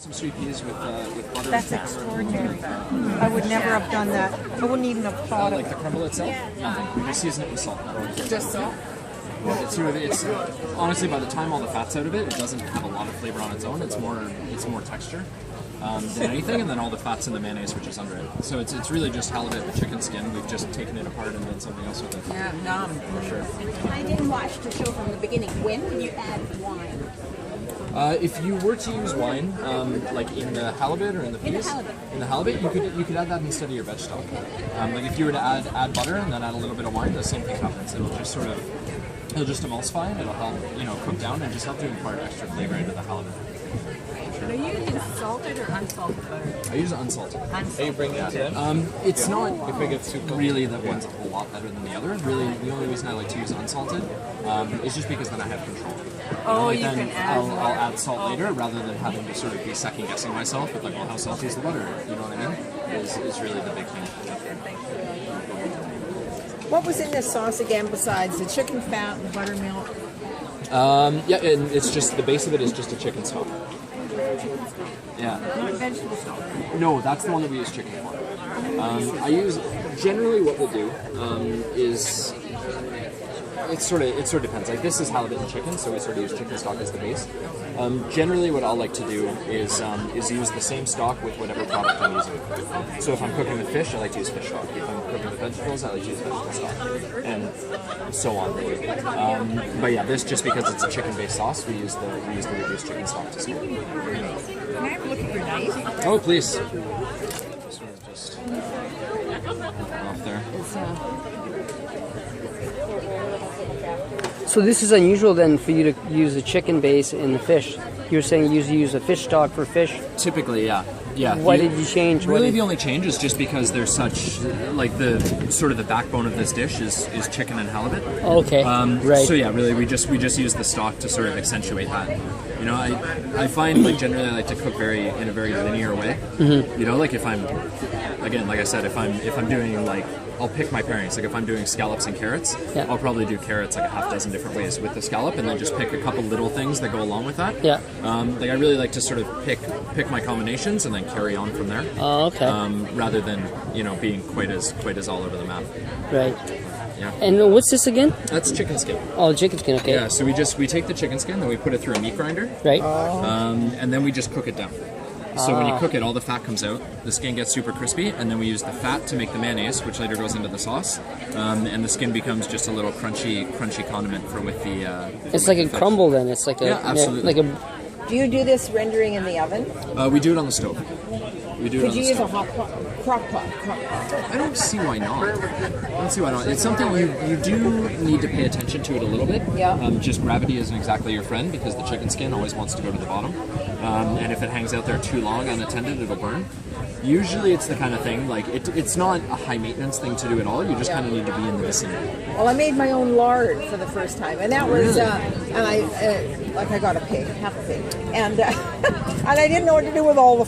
some sweet peas with butter. That's extraordinary. I would never have done that. I wouldn't even have thought of Like the crumble itself? Nothing. We just season it with salt. Just salt? Yeah, it's honestly, by the time all the fat's out of it, it doesn't have a lot of flavor on its own. It's more texture than anything, and then all the fat's in the mayonnaise, which is under it. So it's really just halibut with chicken skin. We've just taken it apart and done something else with it. Yeah, numb. For sure. I didn't watch the show from the beginning. When would you add wine? If you were to use wine, like in the halibut or in the peas, in the halibut, you could add that instead of your veg stock. Like if you were to add butter and then add a little bit of wine, the same thing happens. It'll just emulsify and it'll help cook down and just help to impart extra flavor into the halibut. Are you using salted or unsalted butter? I use unsalted. Unsalted. Are you bringing it in? It's not If it gets too cold. really that one's a whole lot better than the other. Really, the only reason I like to use unsalted is just because then I have control. You then can add more. I'll add salt later rather than having to sort of be second guessing myself with like, well, how salty is the butter? You know what I mean? Is really the big thing. What was in this sauce again besides the chicken fat and buttermilk? Yeah, and it's just the base of it is just a chicken stock. Yeah. Not vegetable stock. No, that's the one that we use chicken for. I use generally what we'll do is it sort of depends. Like this is halibut and chicken, so we sort of use chicken stock as the base. Generally, what I'll like to do is use the same stock with whatever product I'm using. So if I'm cooking with fish, I like to use fish stock. If I'm cooking with vegetables, I like to use vegetable stock, and so on. But yeah, this just because it's a chicken-based sauce, we use the reduced chicken stock to smoke. Can I have a look at your knife? Oh, please. Sort of just off there. So this is unusual then for you to use a chicken base in the fish. You're saying you usually use a fish stock for fish? Typically, yeah. Yeah. Why did you change? Really, the only change is just because there's such, like the sort of the backbone of this dish is chicken and halibut. Okay, right. So yeah, really, we just use the stock to sort of accentuate that. You know, I find like generally I like to cook in a very linear way. Mm-hmm. You know, like if I'm, again, like I said, if I'm doing like, I'll pick my pairings. Like if I'm doing scallops and carrots, Yeah. I'll probably do carrots like a half dozen different ways with the scallop, and then just pick a couple little things that go along with that. Yeah. Like I really like to sort of pick my combinations and then carry on from there. Oh, okay. Rather than being quite as all over the map. Right. Yeah. And what's this again? That's chicken skin. Oh, chicken skin. Okay. Yeah. So we take the chicken skin, then we put it through a meat grinder. Right. And then we just cook it down. So when you cook it, all the fat comes out, the skin gets super crispy, and then we use the fat to make the mayonnaise, which later goes into the sauce, and the skin becomes just a little crunchy condiment for with the. It's like a crumble then. It's like absolutely. like a. Do you do this rendering in the oven? We do it on the stove. We do it Could on you the use stove. a hot pot, crock pot? I don't see why not. It's something you do need to pay attention to it a little bit. Yeah. Just gravity isn't exactly your friend because the chicken skin always wants to go to the bottom. And if it hangs out there too long unattended, it'll burn. Usually it's the kind of thing, like it's not a high maintenance thing to do at all. You just kind of need to be in the vicinity. Well, I made my own lard for the first time, and that was, and I got a pig, half a pig, and and I didn't know what to do with all the